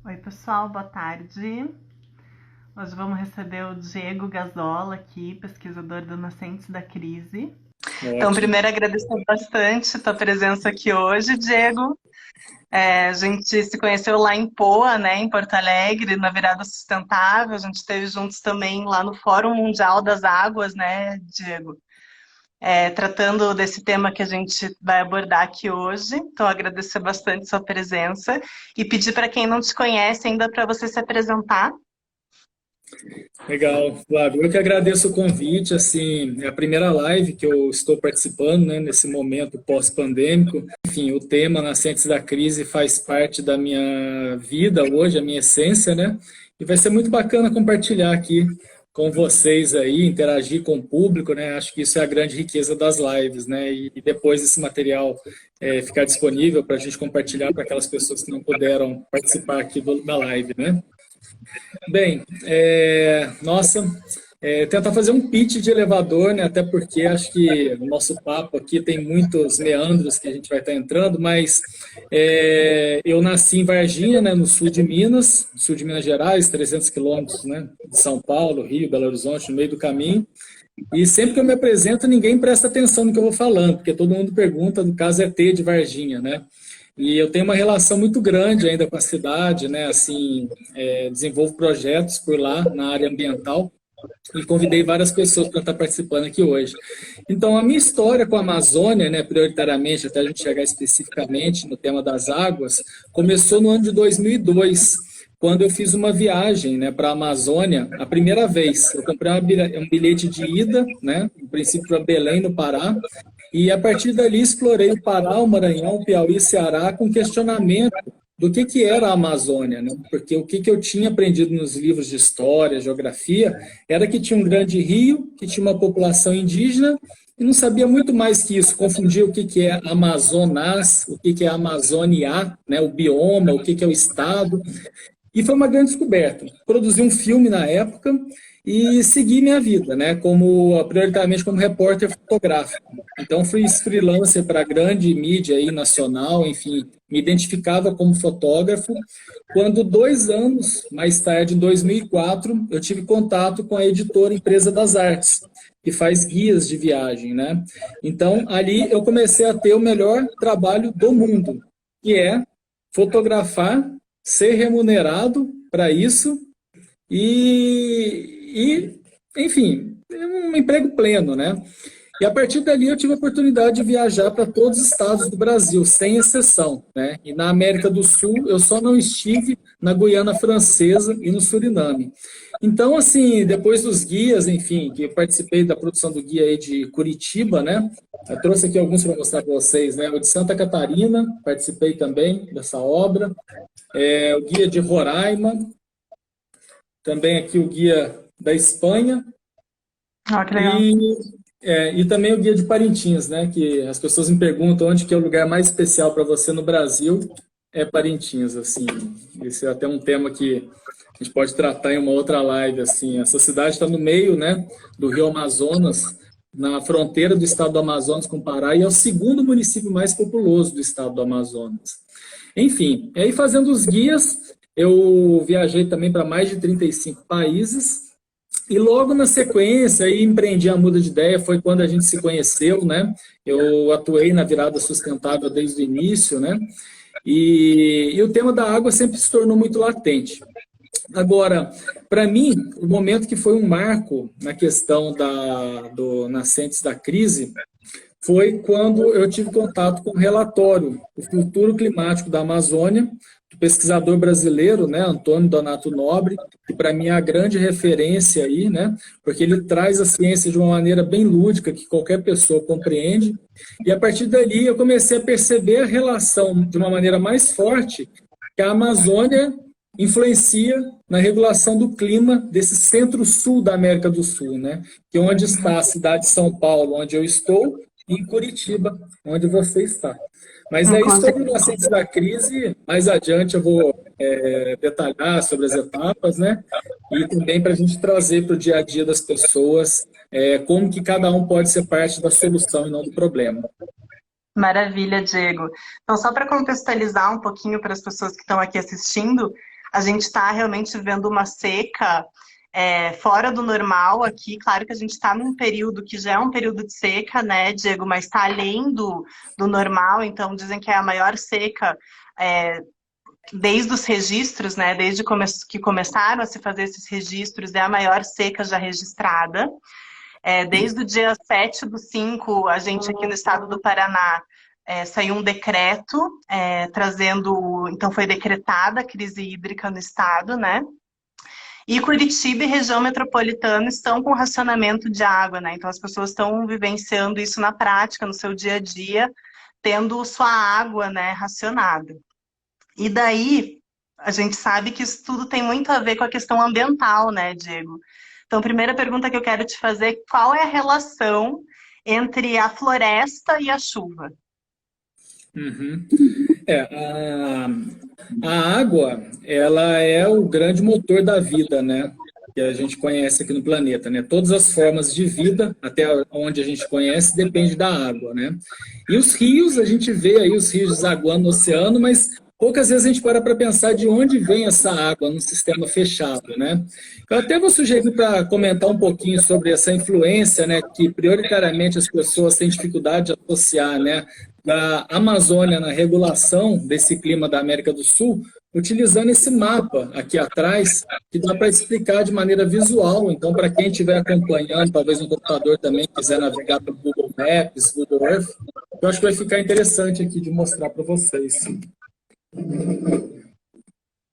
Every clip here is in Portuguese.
Oi, pessoal, boa tarde. Hoje vamos receber o Diego Gazola aqui, pesquisador do Nascentes da Crise. Então, Ótimo. primeiro, agradecer bastante a tua presença aqui hoje, Diego. A gente se conheceu lá em Poa, né, em Porto Alegre, na Virada Sustentável. A gente esteve juntos também lá no Fórum Mundial das Águas, né, Diego? Tratando desse tema que a gente vai abordar aqui hoje. Então, agradecer bastante sua presença e pedir para quem não te conhece ainda para você se apresentar. Legal, Flávio. Eu que agradeço o convite. Assim, é a primeira live que eu estou participando, né, nesse momento pós-pandêmico. Enfim, o tema Nascentes da Crise faz parte da minha vida hoje, a minha essência, né? E vai ser muito bacana compartilhar aqui com vocês aí, interagir com o público, né? Acho que isso é a grande riqueza das lives, né? E depois esse material ficar disponível para a gente compartilhar para aquelas pessoas que não puderam participar aqui da live, né? Bem, nossa, tentar fazer um pitch de elevador, né? Até porque acho que o nosso papo aqui tem muitos meandros que a gente vai estar entrando, mas eu nasci em Varginha, né? No sul de Minas Gerais, 300 quilômetros, né? De São Paulo, Rio, Belo Horizonte, no meio do caminho. E sempre que eu me apresento, ninguém presta atenção no que eu vou falando, porque todo mundo pergunta, no caso é T de Varginha, né? E eu tenho uma relação muito grande ainda com a cidade, né? Assim, desenvolvo projetos por lá na área ambiental e convidei várias pessoas para estar participando aqui hoje. Então, a minha história com a Amazônia, né, prioritariamente, até a gente chegar especificamente no tema das águas, começou no ano de 2002, quando eu fiz uma viagem, né, para a Amazônia, a primeira vez. Eu comprei um bilhete de ida, né, no princípio para Belém, no Pará, e a partir dali explorei o Pará, o Maranhão, o Piauí e Ceará com questionamento do que era a Amazônia, né? Porque o que eu tinha aprendido nos livros de história, geografia, era que tinha um grande rio, que tinha uma população indígena, e não sabia muito mais que isso, confundia o que é Amazonas, o que é Amazônia, né? O bioma, o que é o estado. E foi uma grande descoberta. Produzi um filme na época e segui minha vida, né? Prioritariamente como repórter fotográfico. Então fui freelancer para grande mídia aí nacional, enfim, me identificava como fotógrafo. Quando 2 anos mais tarde, em 2004, eu tive contato com a editora Empresa das Artes, que faz guias de viagem, né? Então ali eu comecei a ter o melhor trabalho do mundo, que é fotografar, ser remunerado para isso enfim, é um emprego pleno, né? E a partir dali eu tive a oportunidade de viajar para todos os estados do Brasil, sem exceção, né? E na América do Sul eu só não estive na Guiana Francesa e no Suriname. Então, assim, depois dos guias, enfim, que eu participei da produção do guia aí de Curitiba, né? Eu trouxe aqui alguns para mostrar para vocês, né? O de Santa Catarina, participei também dessa obra. O guia de Roraima, também aqui o guia da Espanha Ó, que legal. e, e também o guia de Parintins, né? Que as pessoas me perguntam onde que é o lugar mais especial para você no Brasil, é Parintins, assim. Esse é até um tema que a gente pode tratar em uma outra live, assim. Essa cidade está no meio, né, do Rio Amazonas, na fronteira do estado do Amazonas com o Pará, e é o segundo município mais populoso do estado do Amazonas. Enfim, aí fazendo os guias, eu viajei também para mais de 35 países e logo na sequência aí empreendi a muda de ideia, foi quando a gente se conheceu, né? Eu atuei na virada sustentável desde o início, né? E o tema da água sempre se tornou muito latente. Agora, para mim, o momento que foi um marco na questão do Nascentes da Crise foi quando eu tive contato com o relatório O Futuro Climático da Amazônia, do pesquisador brasileiro, né, Antônio Donato Nobre, que para mim é a grande referência aí, né, porque ele traz a ciência de uma maneira bem lúdica, que qualquer pessoa compreende, e a partir dali eu comecei a perceber a relação de uma maneira mais forte que a Amazônia influencia na regulação do clima desse centro-sul da América do Sul, né, que é onde está a cidade de São Paulo, onde eu estou, em Curitiba, onde você está. Mas aí, Com sobre o certeza. nascente da crise, mais adiante eu vou detalhar sobre as etapas, né? E também para a gente trazer para o dia a dia das pessoas como que cada um pode ser parte da solução e não do problema. Maravilha, Diego. Então, só para contextualizar um pouquinho para as pessoas que estão aqui assistindo, A gente está realmente vivendo uma seca fora do normal aqui. Claro que a gente está num período que já é um período de seca, né, Diego, mas está além do normal. Então, dizem que é a maior seca desde os registros, né, desde que começaram a se fazer esses registros, é a maior seca já registrada. Desde o dia 7/5, a gente aqui no estado do Paraná saiu um decreto então foi decretada a crise hídrica no estado, né? E Curitiba e região metropolitana estão com racionamento de água, né? Então as pessoas estão vivenciando isso na prática, no seu dia a dia, tendo sua água, né, racionada. E daí, a gente sabe que isso tudo tem muito a ver com a questão ambiental, né, Diego? Então, a primeira pergunta que eu quero te fazer é qual é a relação entre a floresta e a chuva? Uhum. A água, ela é o grande motor da vida, né? Que a gente conhece aqui no planeta, né? Todas as formas de vida, até onde a gente conhece, depende da água, né? E os rios, a gente vê aí os rios desaguando no oceano, mas poucas vezes a gente para pensar de onde vem essa água no sistema fechado, né? Eu até vou sugerir para comentar um pouquinho sobre essa influência, né, que prioritariamente as pessoas têm dificuldade de associar, né, da Amazônia na regulação desse clima da América do Sul, utilizando esse mapa aqui atrás, que dá para explicar de maneira visual. Então, para quem estiver acompanhando, talvez no computador também quiser navegar pelo Google Maps, Google Earth, eu acho que vai ficar interessante aqui de mostrar para vocês.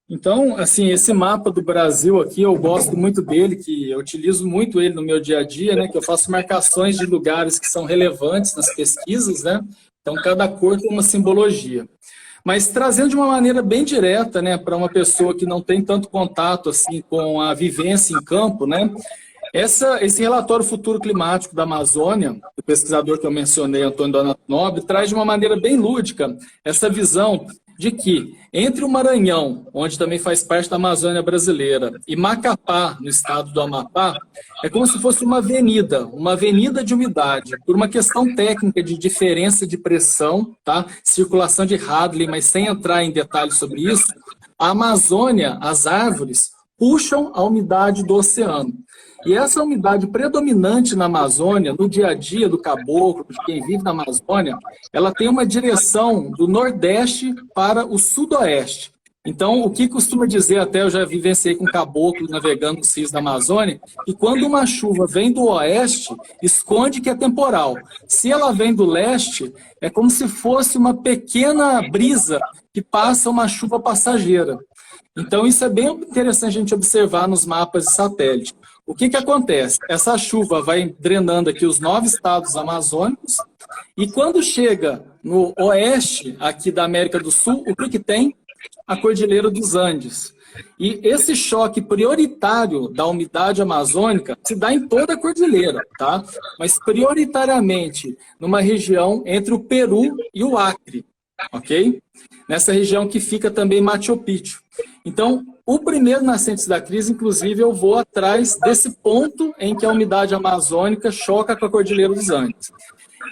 Então, assim, esse mapa do Brasil aqui, eu gosto muito dele, que eu utilizo muito ele no meu dia a dia, né, que eu faço marcações de lugares que são relevantes nas pesquisas, né, então cada cor tem uma simbologia. Mas trazendo de uma maneira bem direta, né, para uma pessoa que não tem tanto contato, assim, com a vivência em campo, né, esse relatório Futuro Climático da Amazônia, do pesquisador que eu mencionei, Antônio Donato Nobre, traz de uma maneira bem lúdica essa visão de que entre o Maranhão, onde também faz parte da Amazônia brasileira, e Macapá, no estado do Amapá, é como se fosse uma avenida de umidade, por uma questão técnica de diferença de pressão, tá? Circulação de Hadley, mas sem entrar em detalhes sobre isso, a Amazônia, as árvores, puxam a umidade do oceano. E essa umidade predominante na Amazônia, no dia a dia do caboclo, de quem vive na Amazônia, ela tem uma direção do nordeste para o sudoeste. Então, o que costuma dizer, até eu já vivenciei com caboclo navegando nos rios da Amazônia, que quando uma chuva vem do oeste, esconde que é temporal. Se ela vem do leste, é como se fosse uma pequena brisa que passa uma chuva passageira. Então, isso é bem interessante a gente observar nos mapas de satélite. O que acontece? Essa chuva vai drenando aqui os 9 estados amazônicos e quando chega no oeste aqui da América do Sul, o que tem? A Cordilheira dos Andes. E esse choque prioritário da umidade amazônica se dá em toda a cordilheira, tá? Mas prioritariamente numa região entre o Peru e o Acre, ok? Nessa região que fica também Machu Picchu. Então, o primeiro Nascentes da Crise, inclusive, eu vou atrás desse ponto em que a umidade amazônica choca com a Cordilheira dos Andes.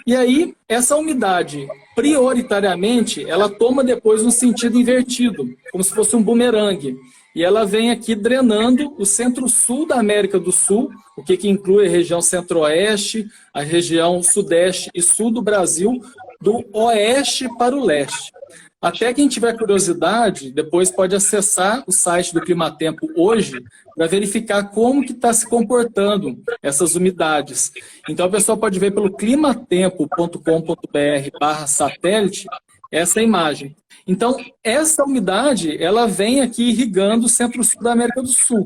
E aí, essa umidade, prioritariamente, ela toma depois um sentido invertido, como se fosse um bumerangue. E ela vem aqui drenando o centro-sul da América do Sul, o que inclui a região centro-oeste, a região sudeste e sul do Brasil, do oeste para o leste. Até quem tiver curiosidade, depois pode acessar o site do Climatempo hoje para verificar como que está se comportando essas umidades. Então a pessoa pode ver pelo climatempo.com.br/satélite essa imagem. Então essa umidade ela vem aqui irrigando o centro-sul da América do Sul.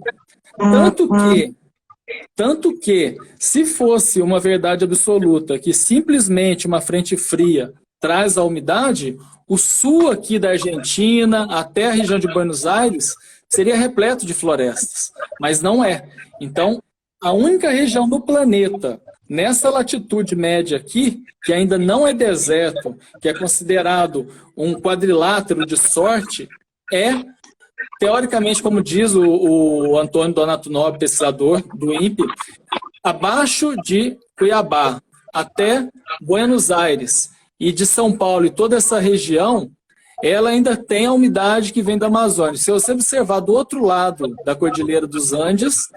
Tanto que, se fosse uma verdade absoluta que simplesmente uma frente fria traz a umidade, o sul aqui da Argentina, até a região de Buenos Aires, seria repleto de florestas, mas não é. Então, a única região do planeta, nessa latitude média aqui, que ainda não é deserto, que é considerado um quadrilátero de sorte, é, teoricamente, como diz o Antônio Donato Nobre, pesquisador do INPE, abaixo de Cuiabá até Buenos Aires, e de São Paulo e toda essa região ela ainda tem a umidade que vem da Amazônia. Se você observar do outro lado da Cordilheira dos Andes,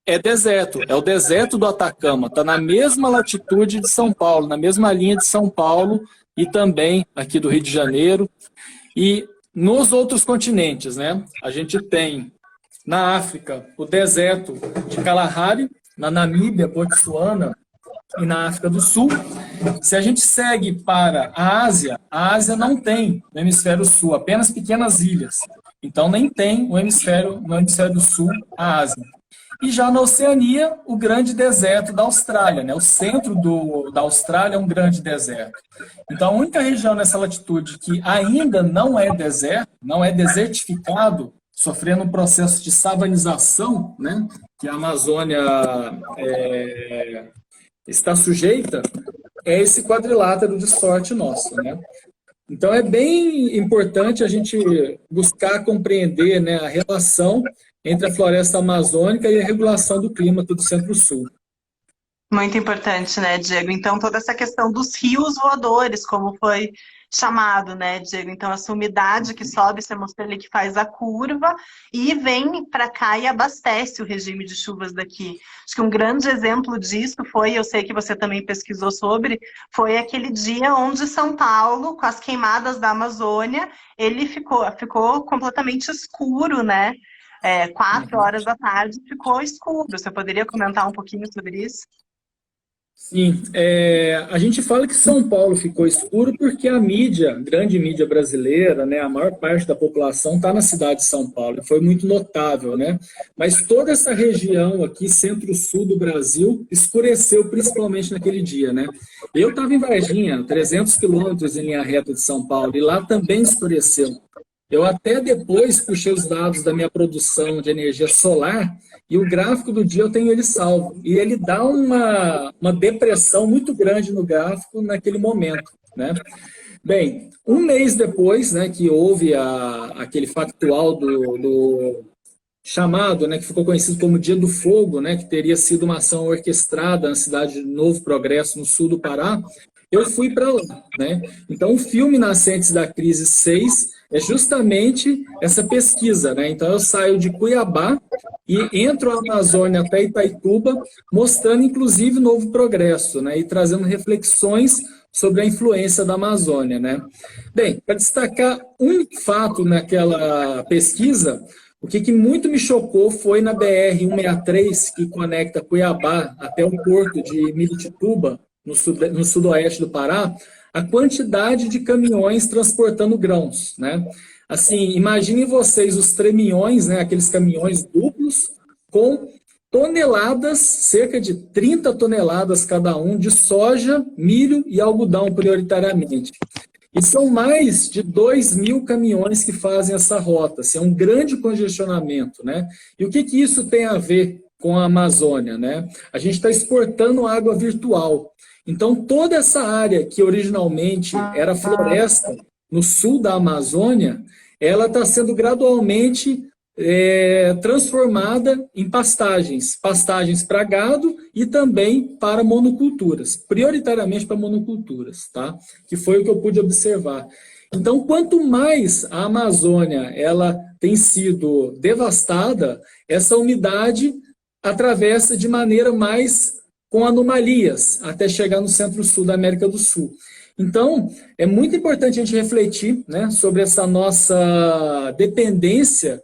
é deserto, é o deserto do Atacama, está na mesma latitude de São Paulo, na mesma linha de São Paulo e também aqui do Rio de Janeiro. E nos outros continentes, né? A gente tem na África o deserto de Kalahari, na Namíbia, Botsuana e na África do Sul. Se a gente segue para a Ásia não tem no hemisfério sul, apenas pequenas ilhas. Então nem tem no hemisfério do sul a Ásia. E já na Oceania, o grande deserto da Austrália, né? O centro da Austrália é um grande deserto. Então, a única região nessa latitude que ainda não é deserto, não é desertificado, sofrendo um processo de savanização, né? Que a Amazônia está sujeita, é esse quadrilátero de sorte nosso, né? Então, é bem importante a gente buscar compreender, né, a relação entre a floresta amazônica e a regulação do clima do Centro-Sul. Muito importante, né, Diego? Então, toda essa questão dos rios voadores, como foi chamado, né, Diego? Então, essa umidade que sobe, você mostrou ali que faz a curva e vem para cá e abastece o regime de chuvas daqui. Acho que um grande exemplo disso foi, eu sei que você também pesquisou sobre, foi aquele dia onde São Paulo, com as queimadas da Amazônia, ele ficou completamente escuro, né? 4 horas da tarde ficou escuro. Você poderia comentar um pouquinho sobre isso? Sim, a gente fala que São Paulo ficou escuro porque a mídia, grande mídia brasileira, né, a maior parte da população está na cidade de São Paulo, foi muito notável, né? Mas toda essa região aqui, centro-sul do Brasil, escureceu principalmente naquele dia, né? Eu estava em Varginha, 300 quilômetros em linha reta de São Paulo, e lá também escureceu. Eu até depois puxei os dados da minha produção de energia solar e o gráfico do dia eu tenho ele salvo. E ele dá uma depressão muito grande no gráfico naquele momento, né? Bem, um mês depois, né, que houve aquele factual do chamado, né, que ficou conhecido como Dia do Fogo, né, que teria sido uma ação orquestrada na cidade de Novo Progresso, no sul do Pará, eu fui para lá, né? Então, o filme Nascentes da Crise 6 é justamente essa pesquisa, né? Então, eu saio de Cuiabá e entro a Amazônia até Itaituba, mostrando, inclusive, Novo Progresso, né? E trazendo reflexões sobre a influência da Amazônia, né? Bem, para destacar um fato naquela pesquisa, o que muito me chocou foi na BR-163, que conecta Cuiabá até o porto de Miritituba, no sudoeste do Pará, a quantidade de caminhões transportando grãos, né? Assim, imaginem vocês os tremiões, né, aqueles caminhões duplos, com toneladas, cerca de 30 toneladas cada um, de soja, milho e algodão, prioritariamente. E são mais de 2.000 caminhões que fazem essa rota, assim, é um grande congestionamento, né? E o que isso tem a ver com a Amazônia, né? A gente está exportando água virtual. Então, toda essa área que originalmente era floresta no sul da Amazônia, ela está sendo gradualmente transformada em pastagens para gado e também para monoculturas, prioritariamente para monoculturas, tá? Que foi o que eu pude observar. Então, quanto mais a Amazônia ela tem sido devastada, essa umidade atravessa de maneira mais com anomalias, até chegar no centro-sul da América do Sul. Então, é muito importante a gente refletir, né, sobre essa nossa dependência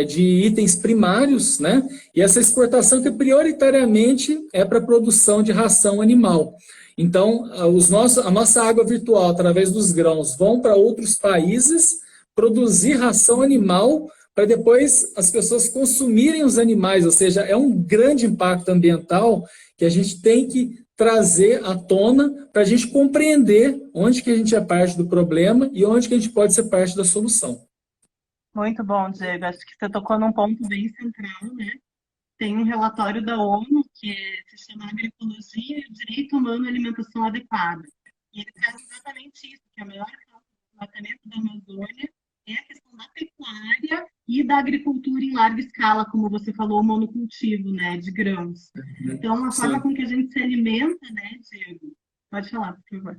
de itens primários, né, e essa exportação que prioritariamente é para a produção de ração animal. Então, a nossa água virtual, através dos grãos, vão para outros países produzir ração animal para depois as pessoas consumirem os animais, ou seja, é um grande impacto ambiental que a gente tem que trazer à tona para a gente compreender onde que a gente é parte do problema e onde que a gente pode ser parte da solução. Muito bom, Diego. Acho que você tocou num ponto bem central, né? Tem um relatório da ONU que se chama Agroecologia e o Direito Humano à Alimentação Adequada. E ele traz exatamente isso, que a maior causa do desmatamento da Amazônia é a questão da pecuária e da agricultura em larga escala, como você falou, o monocultivo, né, de grãos. Então, a forma com que a gente se alimenta, né, Diego? Pode falar, por favor.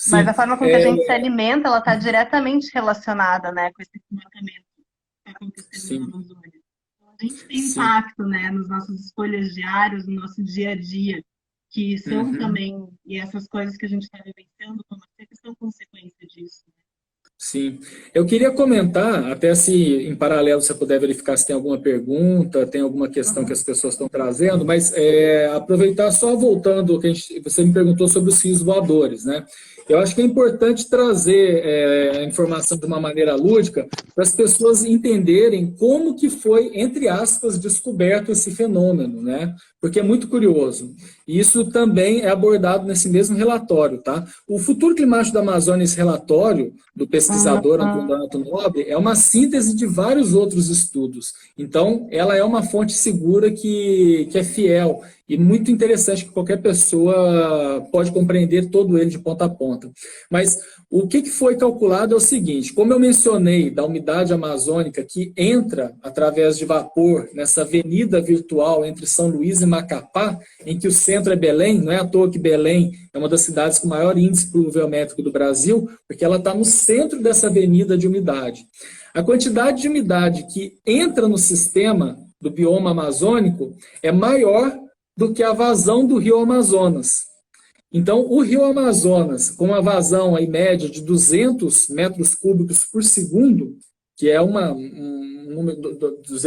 Mas sim. a forma com que a gente se alimenta, ela está diretamente relacionada, né, com esse desmatamento que está acontecendo na Sim, Amazônia. Então, a gente tem sim. impacto, né, nas nossas escolhas diárias, no nosso dia a dia, que são Uhum. também, e essas coisas que a gente está vivenciando como seca são consequência disso. Sim. Eu queria comentar, até se em paralelo você puder verificar se tem alguma pergunta, tem alguma questão que Uhum. as pessoas estão trazendo, mas aproveitar só voltando, que você me perguntou sobre os rios voadores, né? Eu acho que é importante trazer a informação de uma maneira lúdica para as pessoas entenderem como que foi, entre aspas, descoberto esse fenômeno, né? Porque é muito curioso. E isso também é abordado nesse mesmo relatório, tá? O futuro climático da Amazônia, esse relatório do pesquisador Antônio Uhum. Donato Nobre, é uma síntese de vários outros estudos. Então, ela é uma fonte segura que é fiel e muito interessante que qualquer pessoa pode compreender todo ele de ponta a ponta. Mas o que foi calculado é o seguinte, como eu mencionei da umidade amazônica que entra através de vapor nessa avenida virtual entre São Luís e Macapá, em que o centro é Belém, não é à toa que Belém é uma das cidades com maior índice pluviométrico do Brasil, porque ela está no centro dessa avenida de umidade. A quantidade de umidade que entra no sistema do bioma amazônico é maior do que a vazão do rio Amazonas. Então, o rio Amazonas, com uma vazão aí média de 200 metros cúbicos por segundo, que é um número,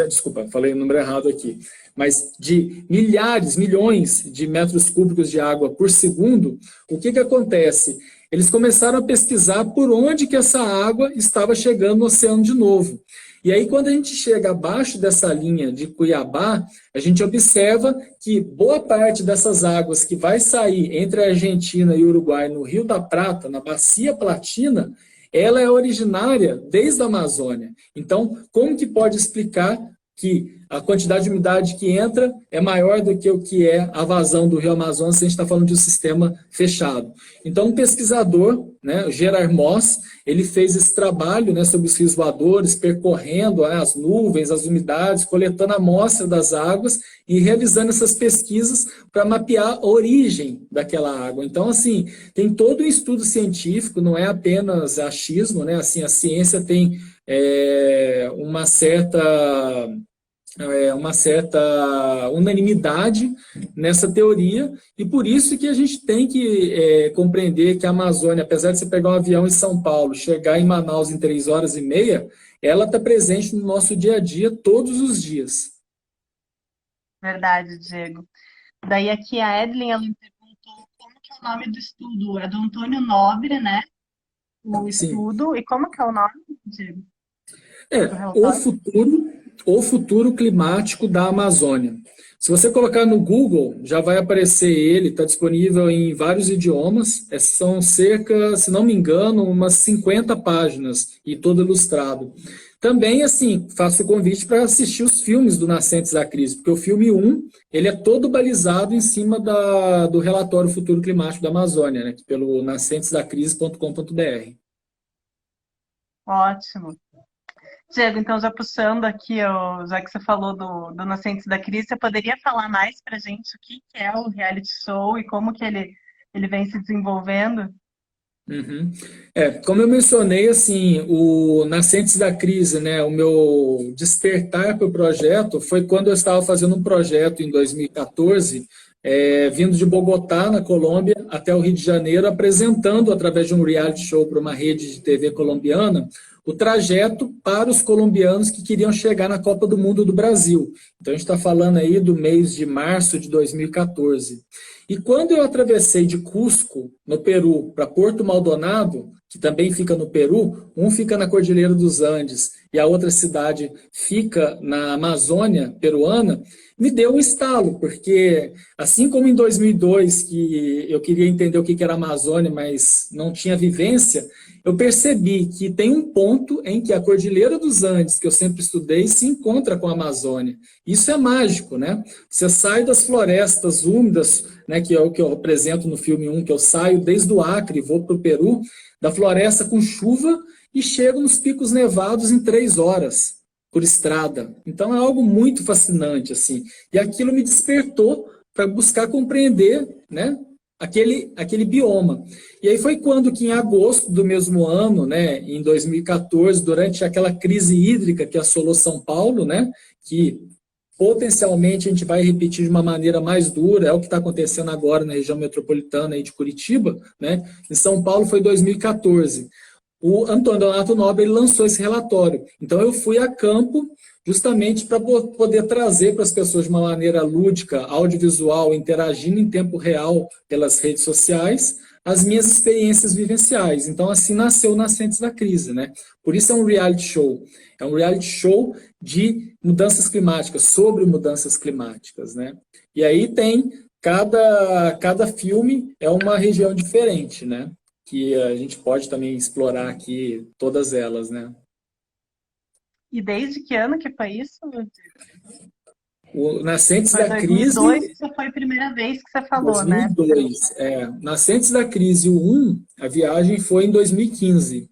desculpa, falei o número errado aqui, mas de milhares, milhões de metros cúbicos de água por segundo, o que acontece? Eles começaram a pesquisar por onde que essa água estava chegando no oceano de novo. E aí, quando a gente chega abaixo dessa linha de Cuiabá, a gente observa que boa parte dessas águas que vai sair entre a Argentina e o Uruguai no Rio da Prata, na Bacia Platina, ela é originária desde a Amazônia. Então, como que pode explicar que a quantidade de umidade que entra é maior do que o que é a vazão do Rio Amazonas, se a gente está falando de um sistema fechado? Então, um pesquisador, né, o Gerard Moss, ele fez esse trabalho, né, sobre os rios voadores, percorrendo as nuvens, as umidades, coletando a amostra das águas e realizando essas pesquisas para mapear a origem daquela água. Então, assim, tem todo um estudo científico, não é apenas achismo, né? Assim, a ciência tem uma certa unanimidade nessa teoria, e por isso que a gente tem que compreender que a Amazônia, apesar de você pegar um avião em São Paulo, chegar em Manaus em 3 horas e meia, ela está presente no nosso dia a dia todos os dias. Verdade, Diego. Daí aqui a Edlin, ela me perguntou como que é o nome do estudo. É do Antônio Nobre, né? O Sim. estudo. E como que é o nome, Diego, do O relatório? futuro, o futuro climático da Amazônia. Se você colocar no Google, já vai aparecer ele, está disponível em vários idiomas. São cerca, se não me engano, umas 50 páginas e todo ilustrado. Também, assim, faço o convite para assistir os filmes do Nascentes da Crise, porque o filme 1, ele é todo balizado em cima do relatório Futuro Climático da Amazônia, né, pelo nascentesdacrise.com.br. Ótimo. Diego, então já puxando aqui, já que você falou do Nascentes da Crise, você poderia falar mais para a gente o que é o reality show e como que ele vem se desenvolvendo? Uhum. Como eu mencionei, assim, o Nascentes da Crise, né, o meu despertar para o projeto foi quando eu estava fazendo um projeto em 2014, vindo de Bogotá, na Colômbia, até o Rio de Janeiro, apresentando, através de um reality show para uma rede de TV colombiana, o trajeto para os colombianos que queriam chegar na Copa do Mundo do Brasil. Então, a gente está falando aí do mês de março de 2014. E quando eu atravessei de Cusco, no Peru, para Porto Maldonado, que também fica no Peru, um fica na Cordilheira dos Andes e a outra cidade fica na Amazônia peruana, me deu um estalo, porque assim como em 2002, que eu queria entender o que era a Amazônia, mas não tinha vivência, eu percebi que tem um ponto em que a Cordilheira dos Andes, que eu sempre estudei, se encontra com a Amazônia. Isso é mágico, né? Você sai das florestas úmidas, né, que é o que eu apresento no filme 1, que eu saio desde o Acre, vou para o Peru, da floresta com chuva e chego nos picos nevados em 3 horas por estrada. Então é algo muito fascinante, assim. E aquilo me despertou para buscar compreender, né, aquele bioma. E aí foi quando que em agosto do mesmo ano, né, em 2014, durante aquela crise hídrica que assolou São Paulo, né, que potencialmente a gente vai repetir de uma maneira mais dura, é o que está acontecendo agora na região metropolitana aí de Curitiba, né? Em São Paulo foi 2014. O Antônio Donato Nobre ele lançou esse relatório. Então eu fui a campo justamente para poder trazer para as pessoas de uma maneira lúdica, audiovisual, interagindo em tempo real pelas redes sociais, as minhas experiências vivenciais. Então, assim nasceu Nascentes da Crise, né? Por isso é um reality show. É um reality show de mudanças climáticas, sobre mudanças climáticas, né? E aí tem, cada filme é uma região diferente, né? Que a gente pode também explorar aqui todas elas, né? E desde que ano que foi isso? O Nascentes Foi da Crise, 2002 que foi a primeira vez que você falou, né? 2002. Nascentes da Crise, o 1, a viagem foi em 2015.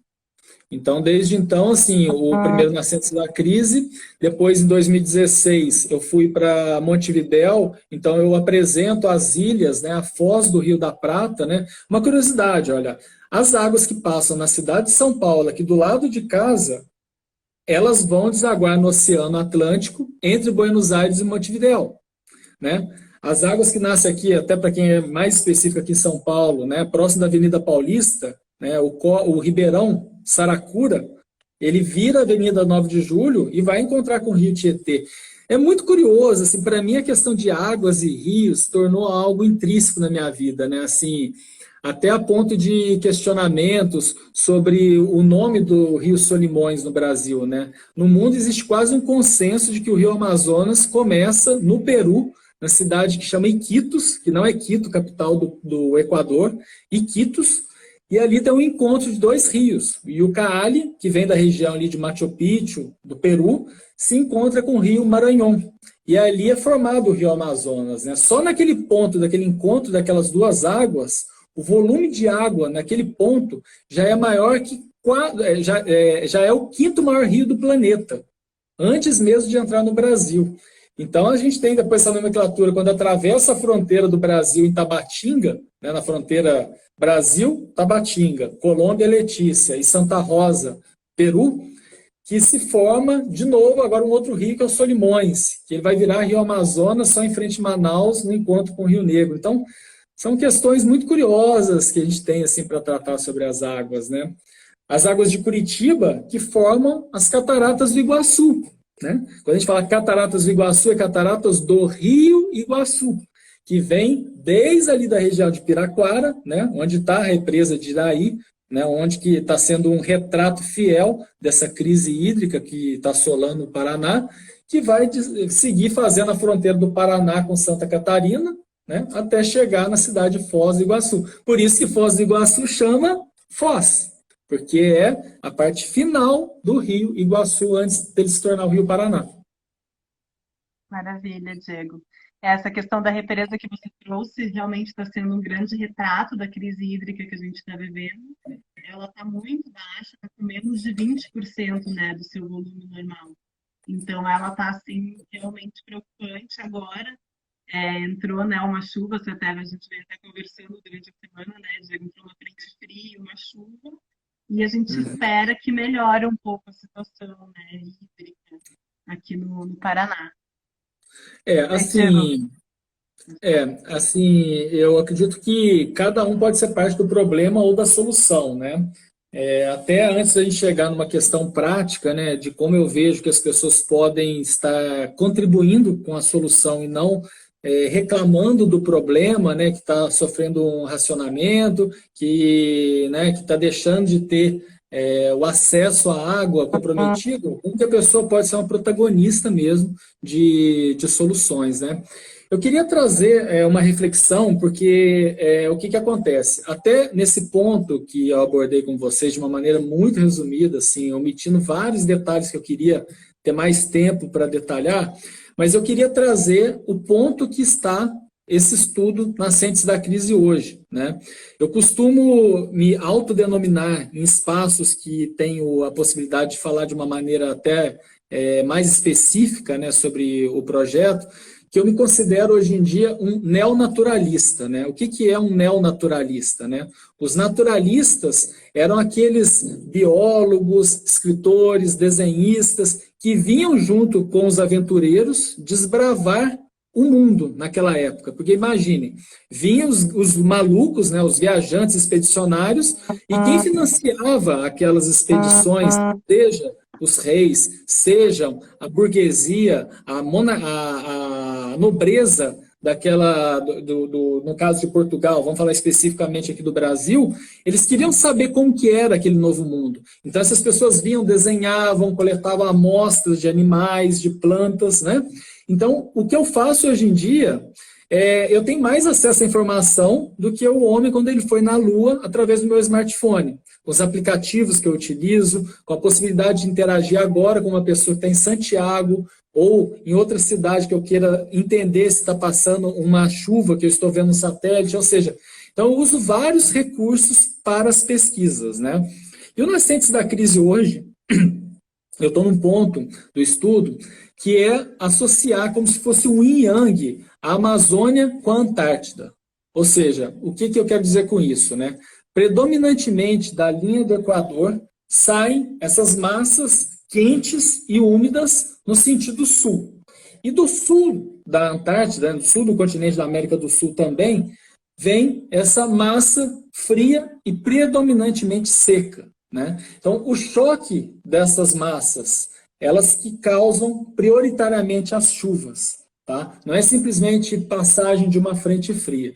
Então, desde então, assim, o primeiro Nascentes da Crise, depois em 2016 eu fui para Montevidéu, então eu apresento as ilhas, né, a foz do Rio da Prata, né? Uma curiosidade, olha, as águas que passam na cidade de São Paulo, aqui do lado de casa, elas vão desaguar no Oceano Atlântico entre Buenos Aires e Montevidéu, né? As águas que nascem aqui, até para quem é mais específico aqui em São Paulo, né, próximo da Avenida Paulista, né, o Ribeirão Saracura, ele vira a Avenida 9 de Julho e vai encontrar com o Rio Tietê. É muito curioso, assim, para mim a questão de águas e rios tornou algo intrínseco na minha vida, né? Assim, até a ponto de questionamentos sobre o nome do Rio Solimões no Brasil, né? No mundo existe quase um consenso de que o Rio Amazonas começa no Peru, na cidade que chama Iquitos, que não é Quito, capital do Equador, Iquitos, e ali tem um encontro de dois rios. O Ucayali, que vem da região ali de Machu Picchu, do Peru, se encontra com o rio Maranhão. E ali é formado o rio Amazonas, né? Só naquele ponto, daquele encontro daquelas duas águas, o volume de água naquele ponto já é maior que já é o quinto maior rio do planeta, antes mesmo de entrar no Brasil. Então a gente tem depois essa nomenclatura, quando atravessa a fronteira do Brasil em Tabatinga, né, na fronteira Brasil, Tabatinga, Colômbia, Letícia e Santa Rosa, Peru, que se forma de novo agora um outro rio que é o Solimões, que ele vai virar Rio Amazonas só em frente a Manaus, no encontro com o Rio Negro. Então são questões muito curiosas que a gente tem assim para tratar sobre as águas, né? As águas de Curitiba que formam as cataratas do Iguaçu, né? Quando a gente fala cataratas do Iguaçu, é cataratas do Rio Iguaçu, que vem desde ali da região de Piraquara, né? Onde está a represa de Iraí, né? Onde que está sendo um retrato fiel dessa crise hídrica que está assolando o Paraná, que vai seguir fazendo a fronteira do Paraná com Santa Catarina, né? Até chegar na cidade de Foz do Iguaçu. Por isso que Foz do Iguaçu chama Foz, porque é a parte final do rio Iguaçu antes dele se tornar o Rio Paraná. Maravilha, Diego. Essa questão da represa que você trouxe realmente está sendo um grande retrato da crise hídrica que a gente está vivendo. Ela está muito baixa, está com menos de 20%, né, do seu volume normal. Então, ela está assim, realmente preocupante agora. Entrou, né, uma chuva, a gente veio até conversando durante a semana, né, Diego, entrou uma frente fria, uma chuva, e a gente espera que melhore um pouco a situação, né, hídrica aqui no Paraná. Assim, eu acredito que cada um pode ser parte do problema ou da solução, né? Até antes da gente chegar numa questão prática, né, de como eu vejo que as pessoas podem estar contribuindo com a solução e não reclamando do problema, né, que está sofrendo um racionamento, que está deixando de ter o acesso à água comprometido, como que a pessoa pode ser uma protagonista mesmo de soluções, né? Eu queria trazer uma reflexão, porque o que acontece? Até nesse ponto que eu abordei com vocês de uma maneira muito resumida, assim, omitindo vários detalhes que eu queria ter mais tempo para detalhar, mas eu queria trazer o ponto que está esse estudo Nascentes da Crise hoje, né? Eu costumo me autodenominar em espaços que tenho a possibilidade de falar de uma maneira até mais específica, né, sobre o projeto, que eu me considero hoje em dia um neonaturalista, né? O que é um neonaturalista, né? Os naturalistas eram aqueles biólogos, escritores, desenhistas que vinham junto com os aventureiros desbravar o mundo naquela época. Porque imaginem, vinham os malucos, né, os viajantes expedicionários, e quem financiava aquelas expedições, seja os reis, sejam a burguesia, a nobreza daquela, no caso de Portugal, vamos falar especificamente aqui do Brasil, eles queriam saber como que era aquele novo mundo. Então essas pessoas vinham, desenhavam, coletavam amostras de animais, de plantas, né? Então, o que eu faço hoje em dia, eu tenho mais acesso à informação do que o homem quando ele foi na Lua através do meu smartphone. Os aplicativos que eu utilizo, com a possibilidade de interagir agora com uma pessoa que está em Santiago ou em outra cidade que eu queira entender se está passando uma chuva que eu estou vendo no satélite, ou seja, então eu uso vários recursos para as pesquisas, né? E o Nascentes da Crise hoje, eu estou num ponto do estudo que é associar como se fosse um yin yang a Amazônia com a Antártida. Ou seja, o que eu quero dizer com isso, né? Predominantemente da linha do Equador saem essas massas quentes e úmidas no sentido sul. E do sul da Antártida, do sul do continente da América do Sul também, vem essa massa fria e predominantemente seca, né? Então, o choque dessas massas, elas que causam prioritariamente as chuvas, tá? Não é simplesmente passagem de uma frente fria.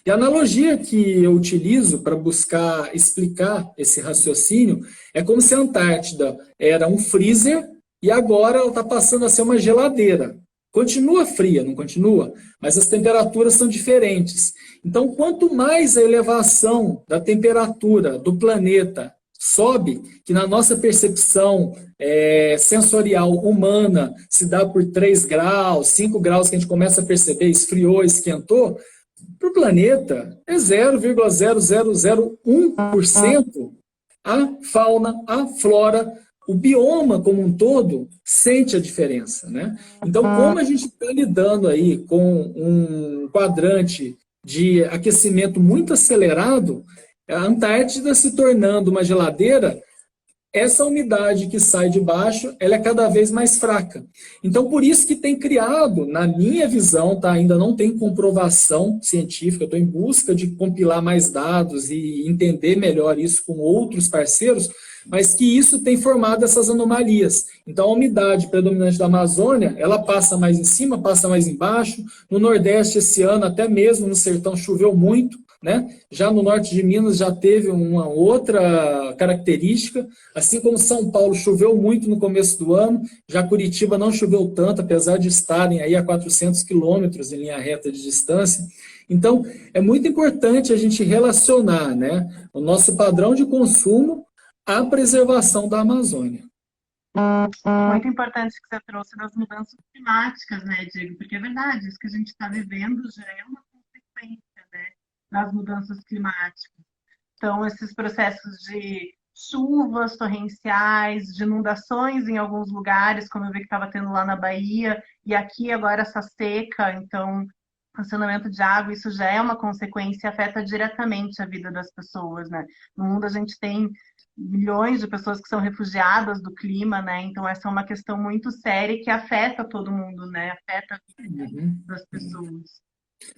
E a analogia que eu utilizo para buscar explicar esse raciocínio é como se a Antártida era um freezer e agora ela está passando a ser uma geladeira. Continua fria, não continua? Mas as temperaturas são diferentes. Então, quanto mais a elevação da temperatura do planeta sobe, que na nossa percepção sensorial humana se dá por 3 graus, 5 graus que a gente começa a perceber, esfriou, esquentou, para o planeta é 0,0001%. A fauna, a flora, o bioma como um todo sente a diferença, né? Então, como a gente está lidando aí com um quadrante de aquecimento muito acelerado, a Antártida se tornando uma geladeira, essa umidade que sai de baixo, ela é cada vez mais fraca. Então, por isso que tem criado, na minha visão, tá, ainda não tem comprovação científica, eu estou em busca de compilar mais dados e entender melhor isso com outros parceiros, mas que isso tem formado essas anomalias. Então, a umidade predominante da Amazônia, ela passa mais em cima, passa mais embaixo. No Nordeste, esse ano, até mesmo no sertão, choveu muito, né? Já no norte de Minas já teve uma outra característica, assim como São Paulo choveu muito no começo do ano, já Curitiba não choveu tanto, apesar de estarem aí a 400 quilômetros em linha reta de distância. Então, é muito importante a gente relacionar, né, o nosso padrão de consumo à preservação da Amazônia. Muito importante que você trouxe das mudanças climáticas, né, Diego? Porque é verdade, isso que a gente está vivendo já é uma consequência, né, das mudanças climáticas. Então, esses processos de chuvas torrenciais, de inundações em alguns lugares, como eu vi que estava tendo lá na Bahia, e aqui agora essa seca, então, racionamento de água, isso já é uma consequência e afeta diretamente a vida das pessoas, né? No mundo a gente tem milhões de pessoas que são refugiadas do clima, né? Então, essa é uma questão muito séria que afeta todo mundo, né? Afeta a vida das pessoas.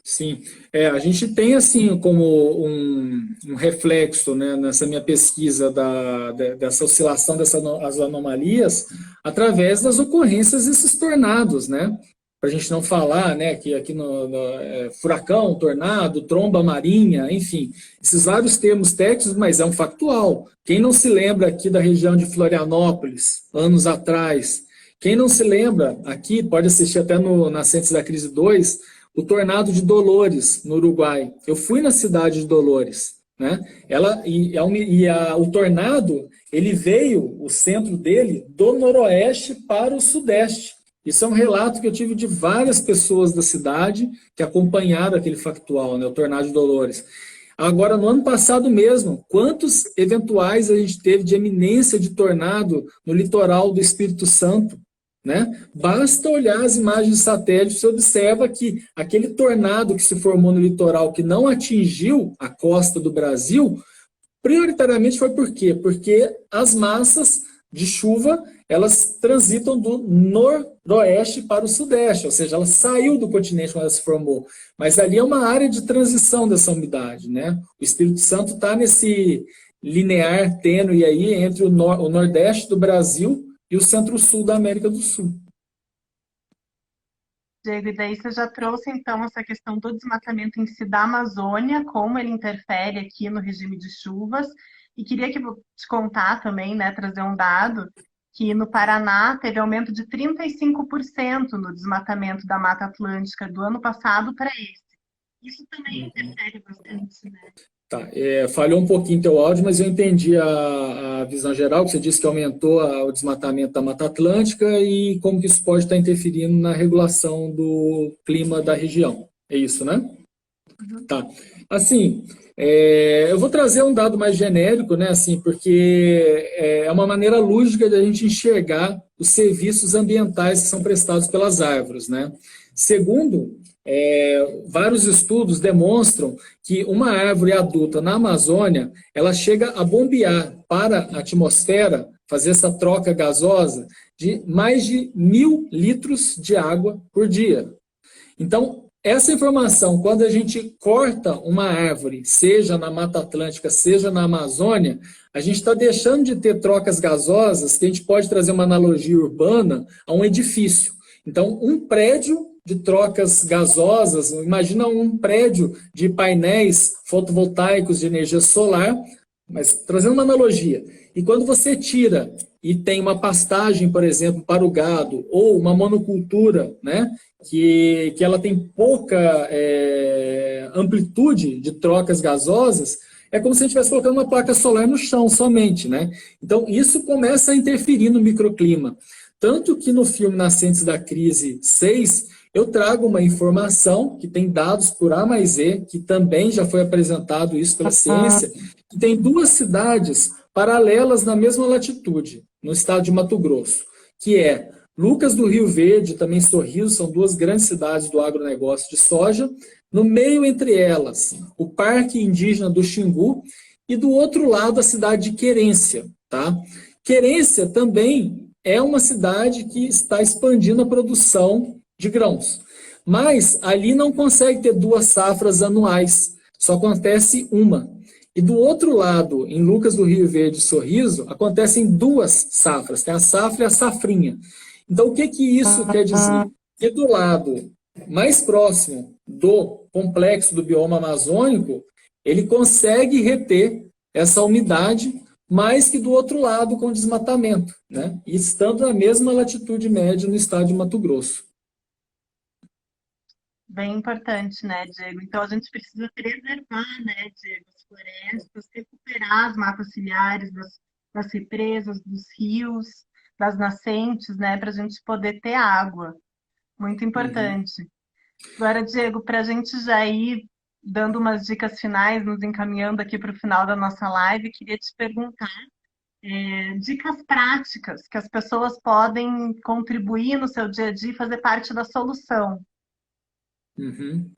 Sim, a gente tem assim como um reflexo, né, nessa minha pesquisa dessa oscilação dessas anomalias através das ocorrências desses tornados, né? Para a gente não falar, né, que aqui no furacão, tornado, tromba marinha, enfim, esses vários termos técnicos, mas é um factual. Quem não se lembra aqui da região de Florianópolis, anos atrás, quem não se lembra aqui, pode assistir até no Nascentes da Crise 2, o tornado de Dolores, no Uruguai. Eu fui na cidade de Dolores, né? O tornado, ele veio, o centro dele, do noroeste para o sudeste. Isso é um relato que eu tive de várias pessoas da cidade que acompanharam aquele factual, né? O tornado de Dolores. Agora, no ano passado mesmo, quantos eventuais a gente teve de eminência de tornado no litoral do Espírito Santo? né? Basta olhar as imagens de satélite, você observa que aquele tornado que se formou no litoral, que não atingiu a costa do Brasil, prioritariamente foi por quê? Porque as massas de chuva, elas transitam do noroeste para o sudeste, ou seja, ela saiu do continente quando ela se formou. Mas ali é uma área de transição dessa umidade, né? O Espírito Santo está nesse linear tênue aí entre o nordeste do Brasil e o centro-sul da América do Sul. Diego, e daí você já trouxe então essa questão do desmatamento em si da Amazônia, como ele interfere aqui no regime de chuvas, e queria que eu te contar também, né, trazer um dado, que no Paraná teve aumento de 35% no desmatamento da Mata Atlântica do ano passado para esse. Isso também interfere bastante, né? Tá, falhou um pouquinho teu áudio, mas eu entendi a visão geral, que você disse que aumentou o desmatamento da Mata Atlântica e como que isso pode estar interferindo na regulação do clima da região. É isso, né? Uhum. Tá. Assim, eu vou trazer um dado mais genérico, né? Assim, porque é uma maneira lúdica de a gente enxergar os serviços ambientais que são prestados pelas árvores, né? Segundo, vários estudos demonstram que uma árvore adulta na Amazônia, ela chega a bombear para a atmosfera, fazer essa troca gasosa, de mais de 1.000 litros de água por dia. Então, essa informação, quando a gente corta uma árvore, seja na Mata Atlântica, seja na Amazônia, a gente está deixando de ter trocas gasosas, que a gente pode trazer uma analogia urbana a um edifício. Então, um prédio de trocas gasosas, imagina um prédio de painéis fotovoltaicos de energia solar, mas trazendo uma analogia. E quando você tira e tem uma pastagem, por exemplo, para o gado, ou uma monocultura, né, que ela tem pouca amplitude de trocas gasosas, é como se a gente estivesse colocando uma placa solar no chão somente, né? Então, isso começa a interferir no microclima. Tanto que no filme Nascentes da Crise 6, eu trago uma informação que tem dados por A mais E, que também já foi apresentado isso pela ciência, que tem duas cidades paralelas na mesma latitude, no estado de Mato Grosso, que é Lucas do Rio Verde, também Sorriso, são duas grandes cidades do agronegócio de soja. No meio entre elas, o Parque Indígena do Xingu e do outro lado a cidade de Querência. Tá? Querência também é uma cidade que está expandindo a produção de grãos. Mas ali não consegue ter duas safras anuais, só acontece uma. E do outro lado, em Lucas do Rio Verde e Sorriso, acontecem duas safras, tem a safra e a safrinha. Então, o que isso quer dizer? Que do lado mais próximo do complexo do bioma amazônico, ele consegue reter essa umidade mais que do outro lado com desmatamento, né? E estando na mesma latitude média no estado de Mato Grosso. Bem importante, né, Diego? Então a gente precisa preservar, né, Diego, as florestas, recuperar as matas ciliares das represas, dos rios, das nascentes, né, para a gente poder ter água. Muito importante. Agora, Diego, para a gente já ir dando umas dicas finais, nos encaminhando aqui para o final da nossa live, queria te perguntar dicas práticas que as pessoas podem contribuir no seu dia a dia e fazer parte da solução. Uhum.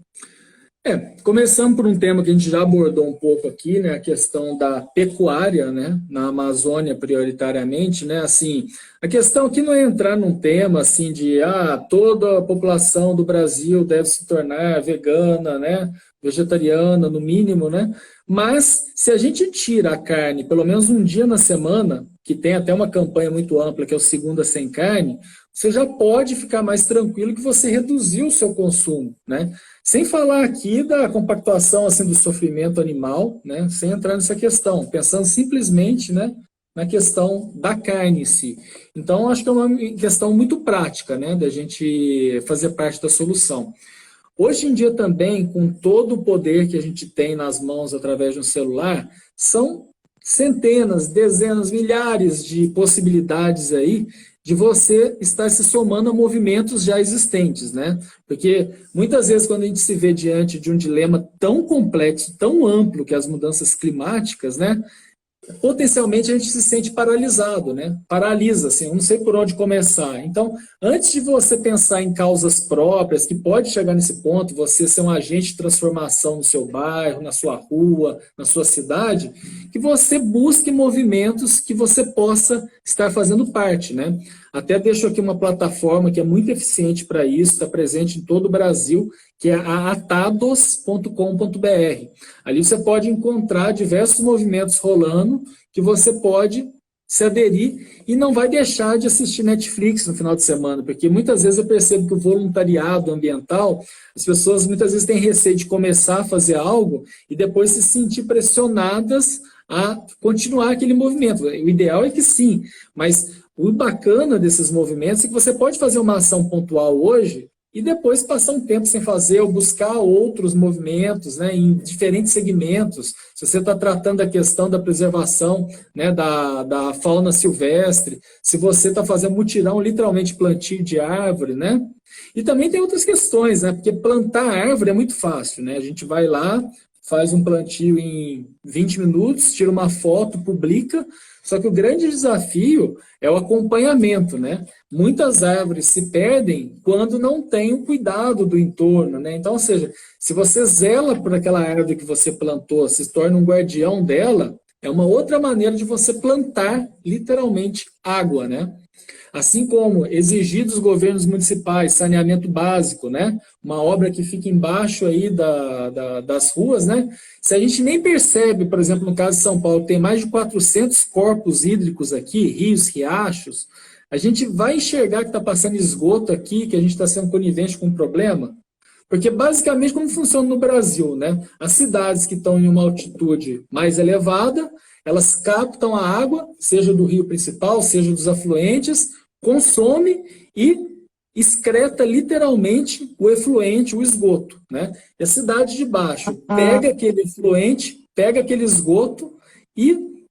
Começando por um tema que a gente já abordou um pouco aqui, né, a questão da pecuária, né, na Amazônia prioritariamente, né, assim, a questão aqui não é entrar num tema assim de toda a população do Brasil deve se tornar vegana, né, vegetariana no mínimo, né, mas se a gente tira a carne pelo menos um dia na semana, que tem até uma campanha muito ampla que é o Segunda Sem Carne, você já pode ficar mais tranquilo que você reduziu o seu consumo, né? Sem falar aqui da compactuação assim, do sofrimento animal, né? Sem entrar nessa questão, pensando simplesmente, né, na questão da carne em si. Então, acho que é uma questão muito prática, né, da gente fazer parte da solução. Hoje em dia também, com todo o poder que a gente tem nas mãos através de um celular, são centenas, dezenas, milhares de possibilidades aí de você estar se somando a movimentos já existentes, né? Porque muitas vezes quando a gente se vê diante de um dilema tão complexo, tão amplo que as mudanças climáticas, né? potencialmente a gente se sente paralisado, né? Paralisa, assim, eu não sei por onde começar. Então, antes de você pensar em causas próprias, que pode chegar nesse ponto, você ser um agente de transformação no seu bairro, na sua rua, na sua cidade, que você busque movimentos que você possa estar fazendo parte, né? Até deixo aqui uma plataforma que é muito eficiente para isso, está presente em todo o Brasil, que é a atados.com.br. Ali você pode encontrar diversos movimentos rolando que você pode se aderir e não vai deixar de assistir Netflix no final de semana, porque muitas vezes eu percebo que o voluntariado ambiental, as pessoas muitas vezes têm receio de começar a fazer algo e depois se sentir pressionadas a continuar aquele movimento. O ideal é que sim, mas o bacana desses movimentos é que você pode fazer uma ação pontual hoje e depois passar um tempo sem fazer ou buscar outros movimentos, né, em diferentes segmentos. Se você está tratando da questão da preservação, né, da fauna silvestre, se você está fazendo mutirão, literalmente plantio de árvore, né? E também tem outras questões, né? Porque plantar árvore é muito fácil, né? A gente vai lá, faz um plantio em 20 minutos, tira uma foto, publica. Só que o grande desafio é o acompanhamento, né? Muitas árvores se perdem quando não tem o cuidado do entorno, né? Então, ou seja, se você zela por aquela árvore que você plantou, se torna um guardião dela, é uma outra maneira de você plantar, literalmente, água, né? Assim como exigir dos governos municipais saneamento básico, né? Uma obra que fica embaixo aí das ruas, né? Se a gente nem percebe, por exemplo, no caso de São Paulo, tem mais de 400 corpos hídricos aqui, rios, riachos, a gente vai enxergar que está passando esgoto aqui, que a gente está sendo conivente com um problema? Porque basicamente como funciona no Brasil, né? As cidades que estão em uma altitude mais elevada, elas captam a água, seja do rio principal, seja dos afluentes, consome e excreta literalmente o efluente, o esgoto, né? E a cidade de baixo pega aquele efluente, pega aquele esgoto e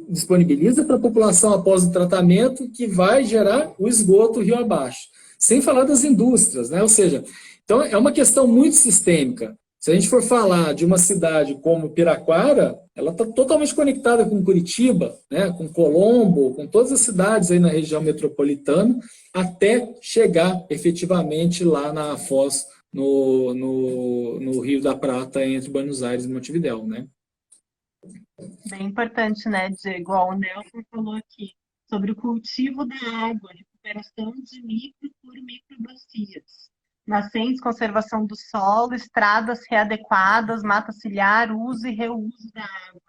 disponibiliza para a população após o tratamento, que vai gerar o esgoto rio abaixo. Sem falar das indústrias, né? Ou seja, então é uma questão muito sistêmica. Se a gente for falar de uma cidade como Piraquara, ela está totalmente conectada com Curitiba, né, com Colombo, com todas as cidades aí na região metropolitana, até chegar efetivamente lá na Foz, no Rio da Prata, entre Buenos Aires e Montevidéu, né? Bem importante, né, Diego? Ó, o Nelson falou aqui sobre o cultivo da água, recuperação de micro por microbacias. Nascentes, conservação do solo, estradas readequadas, mata ciliar, uso e reuso da água.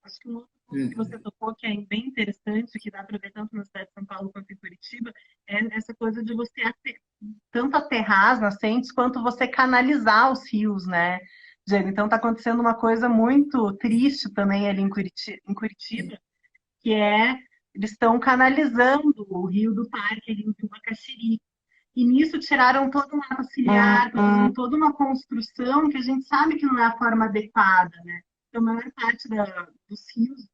Acho que um outro ponto que você tocou, que é bem interessante, que dá para ver tanto na cidade de São Paulo quanto em Curitiba, é essa coisa de você tanto aterrar as nascentes, quanto você canalizar os rios, né, Diego? Então está acontecendo uma coisa muito triste também ali em Curitiba, que é eles estão canalizando o rio do Parque, ali, o rio Macaxiri. E nisso tiraram todo um mata ciliar, toda uma construção que a gente sabe que não é a forma adequada, né? Então, a maior parte dos rios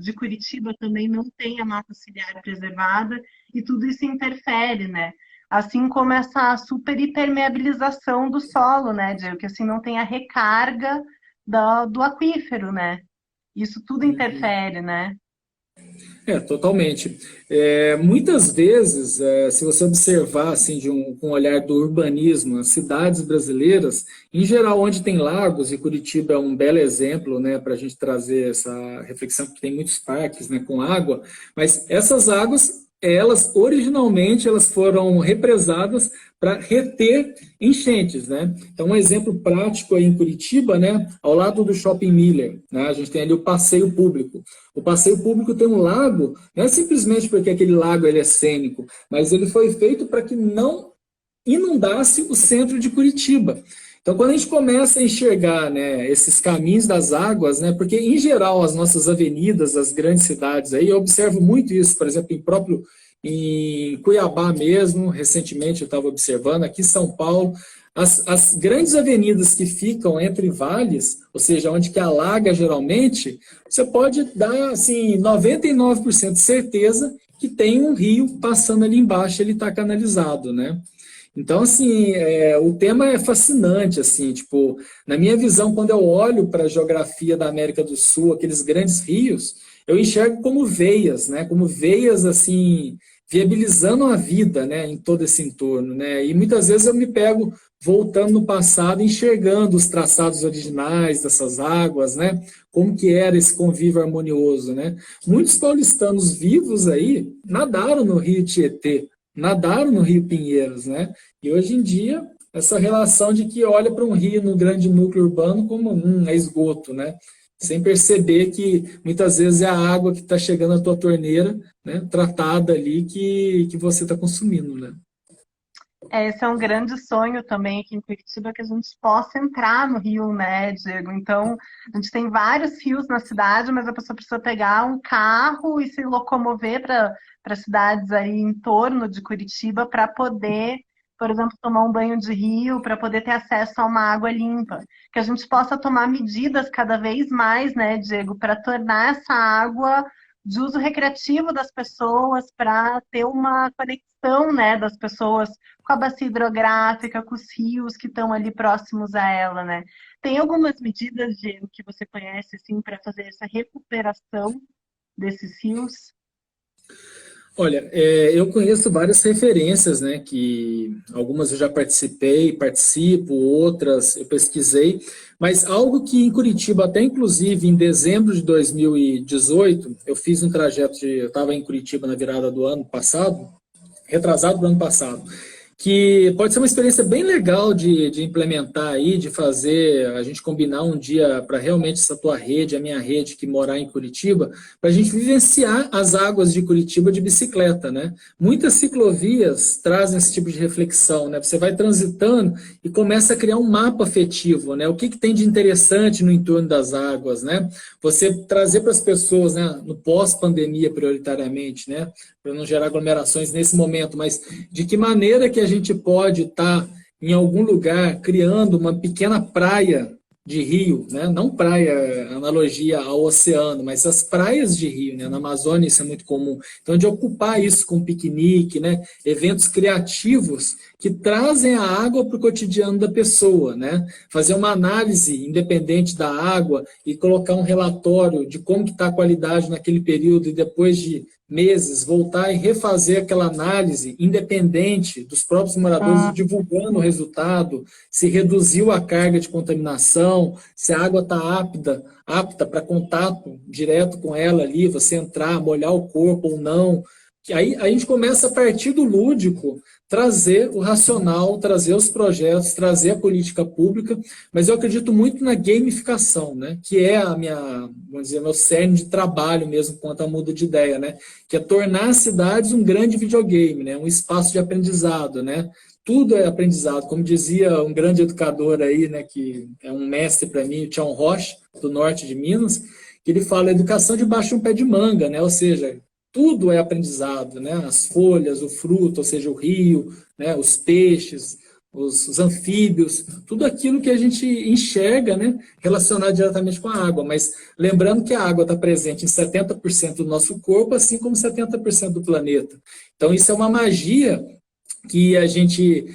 de Curitiba também não tem a mata ciliar preservada e tudo isso interfere, né? Assim como essa super hipermeabilização do solo, né, Diego? Que assim não tem a recarga do aquífero, né? Isso tudo interfere, né? Totalmente. Muitas vezes, se você observar assim, com um olhar do urbanismo, as cidades brasileiras, em geral, onde tem lagos, e Curitiba é um belo exemplo, né, para a gente trazer essa reflexão, porque tem muitos parques, né, com água, mas essas águas, elas originalmente elas foram represadas para reter enchentes, né? Então, um exemplo prático aí em Curitiba, né, ao lado do Shopping Miller, né, a gente tem ali o passeio público. O passeio público tem um lago, não é simplesmente porque aquele lago ele é cênico, mas ele foi feito para que não inundasse o centro de Curitiba. Então, quando a gente começa a enxergar, né, esses caminhos das águas, né, porque, em geral, as nossas avenidas, as grandes cidades, aí, eu observo muito isso, por exemplo, em Cuiabá mesmo, recentemente eu estava observando, aqui em São Paulo, as grandes avenidas que ficam entre vales, ou seja, onde que alaga geralmente, você pode dar assim, 99% de certeza que tem um rio passando ali embaixo, ele está canalizado, né? Então, assim, o tema é fascinante, assim, tipo, na minha visão, quando eu olho para a geografia da América do Sul, aqueles grandes rios, eu enxergo como veias, né? Como veias, assim, viabilizando a vida, né? Em todo esse entorno, né? E muitas vezes eu me pego voltando no passado, enxergando os traçados originais dessas águas, né? Como que era esse convívio harmonioso, né? Muitos paulistanos vivos aí nadaram no Rio Tietê, nadaram no Rio Pinheiros, né? E hoje em dia, essa relação de que olha para um rio no grande núcleo urbano como é esgoto, né? Sem perceber que muitas vezes é a água que está chegando à tua torneira, né? Tratada ali que você está consumindo, né? Esse é um grande sonho também aqui em Curitiba, que a gente possa entrar no rio, né, Diego? Então, a gente tem vários rios na cidade, mas a pessoa precisa pegar um carro e se locomover para cidades aí em torno de Curitiba para poder, por exemplo, tomar um banho de rio, para poder ter acesso a uma água limpa. Que a gente possa tomar medidas cada vez mais, né, Diego, para tornar essa água de uso recreativo das pessoas, para ter uma conexão, né, das pessoas com a bacia hidrográfica, com os rios que estão ali próximos a ela, né? Tem algumas medidas, Diego, que você conhece, assim, para fazer essa recuperação desses rios? Olha, eu conheço várias referências, né, que algumas eu já participei, participo, outras eu pesquisei, mas algo que em Curitiba, até inclusive em dezembro de 2018, eu fiz um trajeto, eu estava em Curitiba na virada do ano passado, retrasado do ano passado, que pode ser uma experiência bem legal de implementar aí, de fazer, a gente combinar um dia para realmente essa tua rede, a minha rede que morar em Curitiba, para a gente vivenciar as águas de Curitiba de bicicleta, né? Muitas ciclovias trazem esse tipo de reflexão, né? Você vai transitando e começa a criar um mapa afetivo, né? O que tem de interessante no entorno das águas, né? Você trazer para as pessoas, né, no pós-pandemia prioritariamente, né? Para não gerar aglomerações nesse momento, mas de que maneira que a gente pode estar em algum lugar criando uma pequena praia de rio, né? Não praia, analogia ao oceano, mas as praias de rio, né? Na Amazônia isso é muito comum. Então, de ocupar isso com piquenique, né? Eventos criativos que trazem a água para o cotidiano da pessoa, né? Fazer uma análise independente da água e colocar um relatório de como que está a qualidade naquele período e depois de meses, voltar e refazer aquela análise independente dos próprios moradores, divulgando o resultado, se reduziu a carga de contaminação, se a água está apta para contato direto com ela ali, você entrar, molhar o corpo ou não. Aí a gente começa a partir do lúdico, trazer o racional, trazer os projetos, trazer a política pública, mas eu acredito muito na gamificação, né? Que é a minha, vamos dizer, meu cerne de trabalho mesmo quanto a muda de ideia, né? Que é tornar as cidades um grande videogame, né? Um espaço de aprendizado, né? Tudo é aprendizado, como dizia um grande educador aí, né? Que é um mestre para mim, o Tião Rocha, do norte de Minas, que ele fala educação debaixo de um pé de manga, né? Ou seja, tudo é aprendizado, né? As folhas, o fruto, ou seja, o rio, né? Os peixes, os anfíbios, tudo aquilo que a gente enxerga, né? Relacionado diretamente com a água. Mas lembrando que a água está presente em 70% do nosso corpo, assim como 70% do planeta. Então, isso é uma magia que a gente,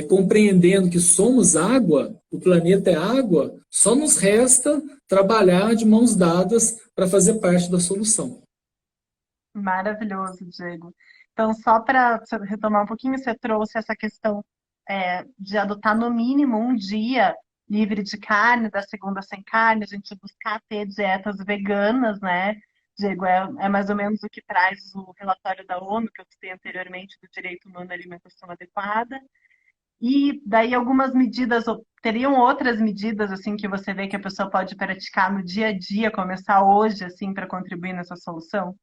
compreendendo que somos água, o planeta é água, só nos resta trabalhar de mãos dadas para fazer parte da solução. Maravilhoso, Diego. Então, só para retomar um pouquinho, você trouxe essa questão de adotar no mínimo um dia livre de carne, da segunda sem carne, a gente buscar ter dietas veganas, né? Diego, é mais ou menos o que traz o relatório da ONU, que eu citei anteriormente, do direito humano à alimentação adequada. E daí algumas medidas, ou teriam outras medidas assim que você vê que a pessoa pode praticar no dia a dia, começar hoje assim para contribuir nessa solução?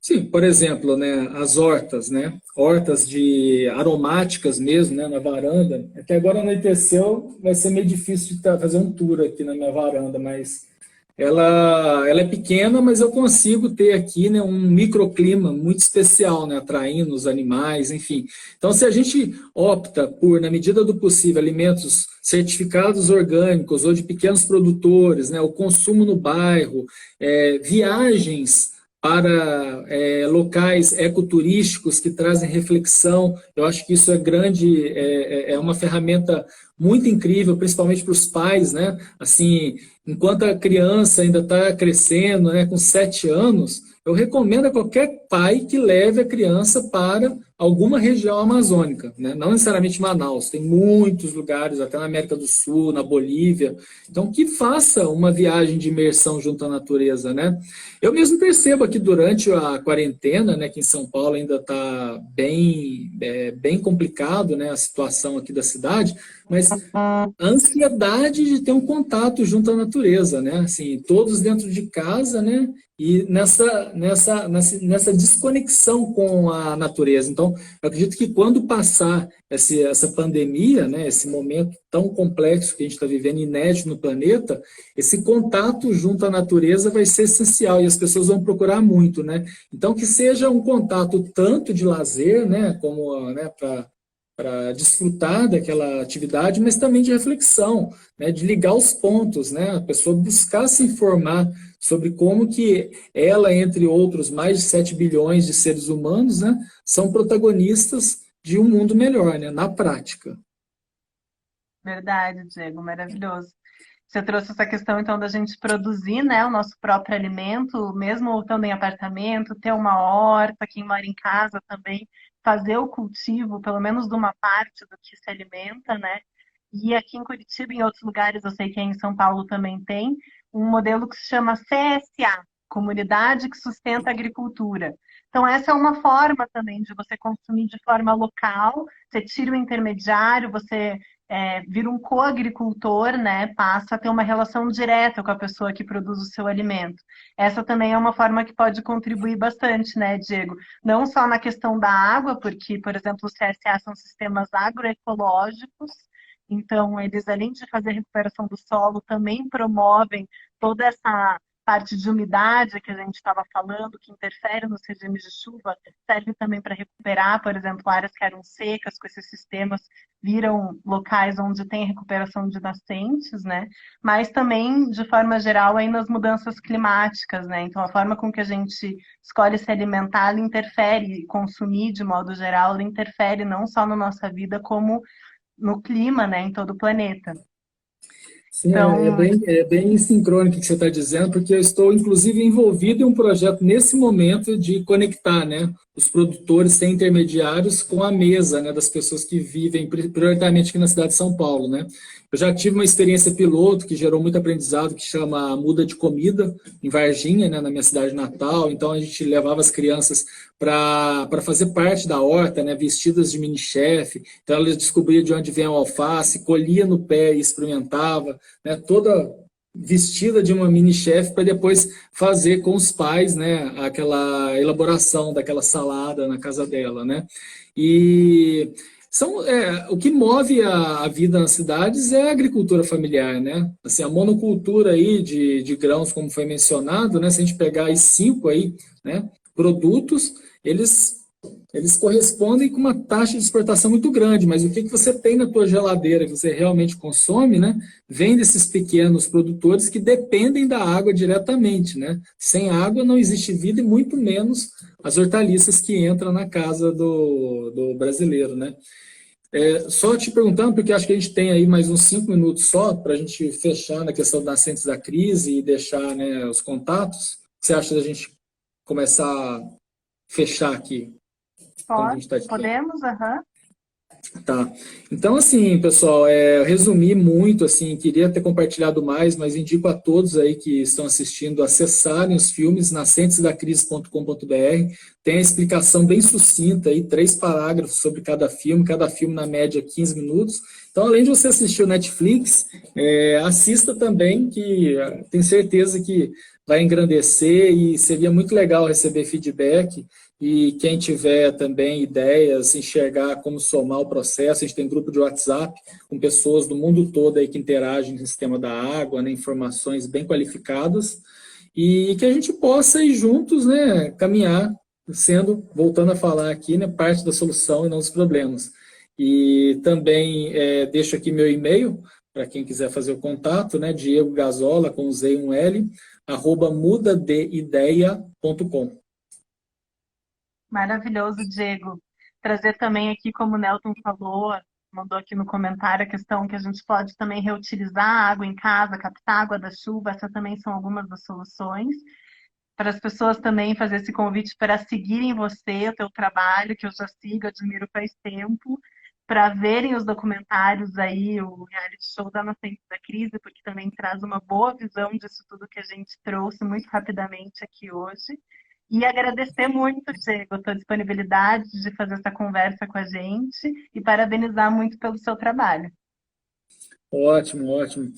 Sim, por exemplo, né, as hortas, né, hortas de aromáticas mesmo, né, na varanda. Até agora anoiteceu, vai ser meio difícil de fazer um tour aqui na minha varanda, mas ela é pequena, mas eu consigo ter aqui, né, um microclima muito especial, né, atraindo os animais, enfim. Então, se a gente opta por, na medida do possível, alimentos certificados orgânicos ou de pequenos produtores, né, o consumo no bairro, viagens para locais ecoturísticos que trazem reflexão. Eu acho que isso é grande, é uma ferramenta muito incrível, principalmente para os pais, né? Assim, enquanto a criança ainda está crescendo, né, com 7 anos, eu recomendo a qualquer pai que leve a criança para alguma região amazônica, né? Não necessariamente Manaus, tem muitos lugares, até na América do Sul, na Bolívia. Então, que faça uma viagem de imersão junto à natureza, né? Eu mesmo percebo aqui durante a quarentena, né, que em São Paulo ainda está bem complicado, né, a situação aqui da cidade, mas a ansiedade de ter um contato junto à natureza, né, assim, todos dentro de casa, né, e nessa desconexão com a natureza. Então, eu acredito que quando passar essa pandemia, né, esse momento tão complexo que a gente está vivendo, inédito no planeta, esse contato junto à natureza vai ser essencial e as pessoas vão procurar muito, né? Então, que seja um contato tanto de lazer, né, como, né, para desfrutar daquela atividade, mas também de reflexão, né, de ligar os pontos, né, a pessoa buscar se informar sobre como que ela, entre outros mais de 7 bilhões de seres humanos, né, são protagonistas de um mundo melhor, né, na prática. Verdade, Diego, maravilhoso. Você trouxe essa questão, então, da gente produzir, né, o nosso próprio alimento, mesmo estando em apartamento, ter uma horta, quem mora em casa também, fazer o cultivo, pelo menos de uma parte do que se alimenta, né? E aqui em Curitiba, em outros lugares, eu sei que em São Paulo também tem, um modelo que se chama CSA, Comunidade que Sustenta a Agricultura. Então, essa é uma forma também de você consumir de forma local, você tira o intermediário, você vira um coagricultor, né, passa a ter uma relação direta com a pessoa que produz o seu alimento. Essa também é uma forma que pode contribuir bastante, né, Diego? Não só na questão da água, porque, por exemplo, os CSA são sistemas agroecológicos, então eles, além de fazer a recuperação do solo, também promovem toda essa parte de umidade que a gente estava falando, que interfere nos regimes de chuva, serve também para recuperar, por exemplo, áreas que eram secas com esses sistemas viram locais onde tem recuperação de nascentes, né? Mas também, de forma geral, aí nas mudanças climáticas, né? Então, a forma com que a gente escolhe se alimentar, ela interfere, consumir de modo geral, ela interfere não só na nossa vida, como no clima, né? Em todo o planeta. Sim, Então, é bem sincrônico o que você está dizendo, porque eu estou, inclusive, envolvido em um projeto nesse momento de conectar, né, os produtores sem intermediários com a mesa, né, das pessoas que vivem prioritariamente aqui na cidade de São Paulo, né. Eu já tive uma experiência piloto que gerou muito aprendizado, que chama Muda de Comida, em Varginha, né, na minha cidade natal. Então, a gente levava as crianças para fazer parte da horta, né, vestidas de mini-chefe. Então, elas descobriam de onde vem o alface, colhia no pé e experimentava, né, toda vestida de uma mini-chefe para depois fazer com os pais, né, aquela elaboração daquela salada na casa dela, né? E o que move a vida nas cidades é a agricultura familiar, né? Assim, a monocultura aí de grãos, como foi mencionado, né? Se a gente pegar aí 5 aí, né, produtos, eles correspondem com uma taxa de exportação muito grande, mas o que você tem na tua geladeira que você realmente consome, né, vem desses pequenos produtores que dependem da água diretamente, né? Sem água não existe vida e muito menos as hortaliças que entram na casa do brasileiro, né? Só te perguntando, porque acho que a gente tem aí mais uns 5 minutos só para a gente fechar na questão das nascentes da crise e deixar, né, os contatos. O que você acha da gente começar a fechar aqui? Como a gente está de tempo? podemos, aham. Tá. Então, assim, pessoal, eu resumi muito, assim, queria ter compartilhado mais, mas indico a todos aí que estão assistindo acessarem os filmes nascentesdacrise.com.br. Tem a explicação bem sucinta aí, 3 parágrafos sobre cada filme na média 15 minutos. Então, além de você assistir o Netflix, assista também, que tenho certeza que vai engrandecer e seria muito legal receber feedback. E quem tiver também ideias, enxergar como somar o processo, a gente tem grupo de WhatsApp com pessoas do mundo todo aí que interagem no sistema da água, né, informações bem qualificadas, e que a gente possa ir juntos, né, caminhar, voltando a falar aqui, né, parte da solução e não dos problemas. E também deixo aqui meu e-mail para quem quiser fazer o contato, né? Diego Gazola, com Z e um L, @mudadeideia.com. Maravilhoso, Diego. Trazer também aqui, como o Nelton falou, mandou aqui no comentário a questão que a gente pode também reutilizar a água em casa, captar água da chuva, essas também são algumas das soluções. Para as pessoas também fazer esse convite para seguirem você, o teu trabalho, que eu já sigo, admiro faz tempo, para verem os documentários aí, o reality show da Nascente da Crise, porque também traz uma boa visão disso tudo que a gente trouxe muito rapidamente aqui hoje. E agradecer muito, Diego, a tua disponibilidade de fazer essa conversa com a gente e parabenizar muito pelo seu trabalho. Ótimo, ótimo.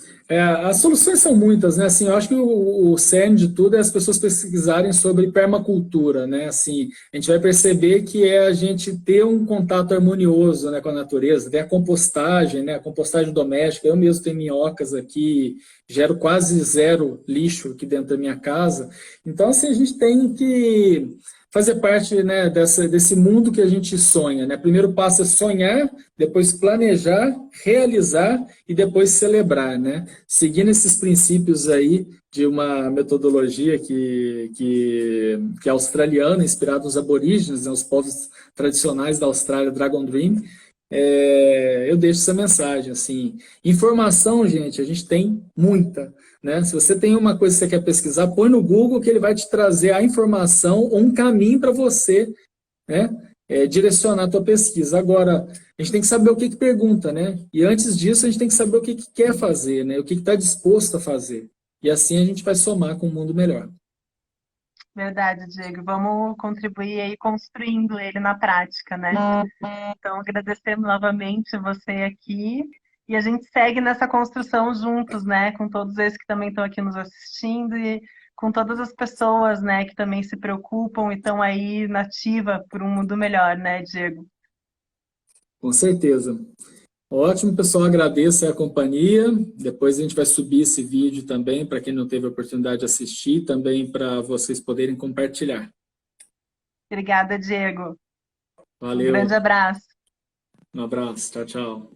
As soluções são muitas, né? Assim, eu acho que o cerne de tudo é as pessoas pesquisarem sobre permacultura, né? Assim, a gente vai perceber que é a gente ter um contato harmonioso, né, com a natureza. Tem a compostagem, né? A compostagem doméstica. Eu mesmo tenho minhocas aqui, gero quase zero lixo aqui dentro da minha casa. Então, assim, a gente tem que fazer parte, né, desse mundo que a gente sonha, né? Primeiro passo é sonhar, depois planejar, realizar e depois celebrar, né? Seguindo esses princípios aí de uma metodologia que é australiana, inspirada nos aborígenes, né, os povos tradicionais da Austrália, Dragon Dream, eu deixo essa mensagem, assim, informação, gente, a gente tem muita, né? Se você tem uma coisa que você quer pesquisar, põe no Google que ele vai te trazer a informação ou um caminho para você, né? Direcionar a tua pesquisa. Agora, a gente tem que saber o que pergunta, né? E antes disso, a gente tem que saber o que quer fazer, né? O que está disposto a fazer. E assim a gente vai somar com um mundo melhor. Verdade, Diego. Vamos contribuir aí construindo ele na prática, né? Então, agradecemos novamente você aqui e a gente segue nessa construção juntos, né? Com todos esses que também estão aqui nos assistindo e com todas as pessoas, né, que também se preocupam e estão aí na ativa por um mundo melhor, né, Diego? Com certeza. Ótimo, pessoal. Agradeço a companhia. Depois a gente vai subir esse vídeo também para quem não teve a oportunidade de assistir, também para vocês poderem compartilhar. Obrigada, Diego. Um grande Valeu. abraço. Um abraço. Tchau, tchau.